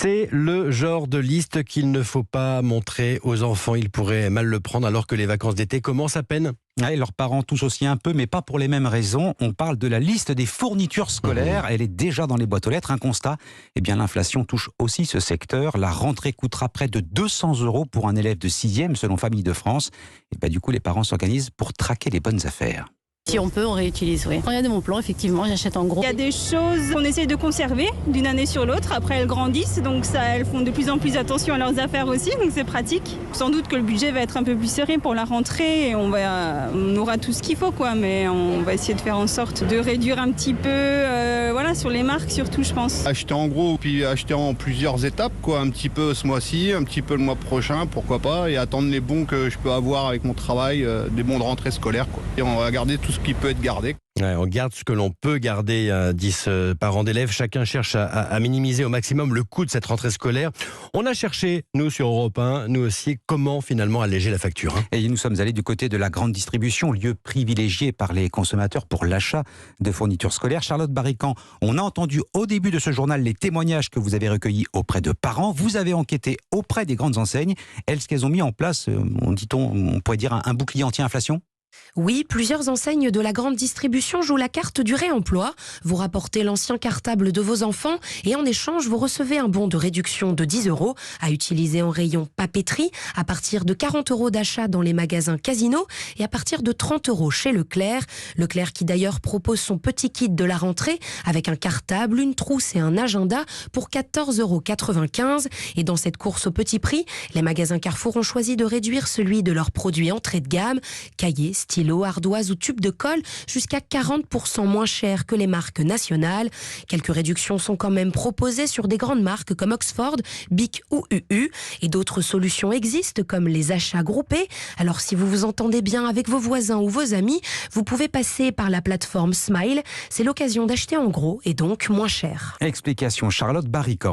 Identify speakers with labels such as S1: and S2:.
S1: C'est le genre de liste qu'il ne faut pas montrer aux enfants. Ils pourraient mal le prendre alors que les vacances d'été commencent à peine.
S2: Ouais, leurs parents touchent aussi un peu, mais pas pour les mêmes raisons. On parle de la liste des fournitures scolaires. Elle est déjà dans les boîtes aux lettres. Un constat, eh bien l'inflation touche aussi ce secteur. La rentrée coûtera près de 200 € pour un élève de 6e, selon Famille de France. Et du coup, les parents s'organisent pour traquer les bonnes affaires.
S3: Si on peut, on réutilise, oui. Regardez mon plan, effectivement, j'achète en gros.
S4: Il y a des choses qu'on essaye de conserver d'une année sur l'autre. Après, elles grandissent, donc elles font de plus en plus attention à leurs affaires aussi, donc c'est pratique. Sans doute que le budget va être un peu plus serré pour la rentrée et on aura tout ce qu'il faut, quoi. Mais on va essayer de faire en sorte de réduire un petit peu, sur les marques surtout, je pense.
S5: Acheter en gros, puis acheter en plusieurs étapes, quoi. Un petit peu ce mois-ci, un petit peu le mois prochain, pourquoi pas, et attendre les bons que je peux avoir avec mon travail, des bons de rentrée scolaire, quoi. Et on va garder tout ce qui peut être gardé.
S1: Ouais, on garde ce que l'on peut garder, disent parents d'élèves. Chacun cherche à minimiser au maximum le coût de cette rentrée scolaire. On a cherché, nous sur Europe 1, nous aussi, comment finalement alléger la facture.
S2: Et nous sommes allés du côté de la grande distribution, lieu privilégié par les consommateurs pour l'achat de fournitures scolaires. Charlotte Barrican, on a entendu au début de ce journal les témoignages que vous avez recueillis auprès de parents. Vous avez enquêté auprès des grandes enseignes. Est-ce qu'elles ont mis en place, on pourrait dire, un bouclier anti-inflation ?
S6: Oui, plusieurs enseignes de la grande distribution jouent la carte du réemploi. Vous rapportez l'ancien cartable de vos enfants et en échange, vous recevez un bon de réduction de 10 € à utiliser en rayon papeterie à partir de 40 € d'achat dans les magasins Casino et à partir de 30 € chez Leclerc. Leclerc qui d'ailleurs propose son petit kit de la rentrée avec un cartable, une trousse et un agenda pour 14,95 €. Et dans cette course au petit prix, les magasins Carrefour ont choisi de réduire celui de leurs produits entrée de gamme, cahiers, stylos, ardoises ou tubes de colle, jusqu'à 40% moins cher que les marques nationales. Quelques réductions sont quand même proposées sur des grandes marques comme Oxford, Bic ou UU. Et d'autres solutions existent comme les achats groupés. Alors si vous vous entendez bien avec vos voisins ou vos amis, vous pouvez passer par la plateforme Smile. C'est l'occasion d'acheter en gros et donc moins cher.
S2: Explication Charlotte Barrican.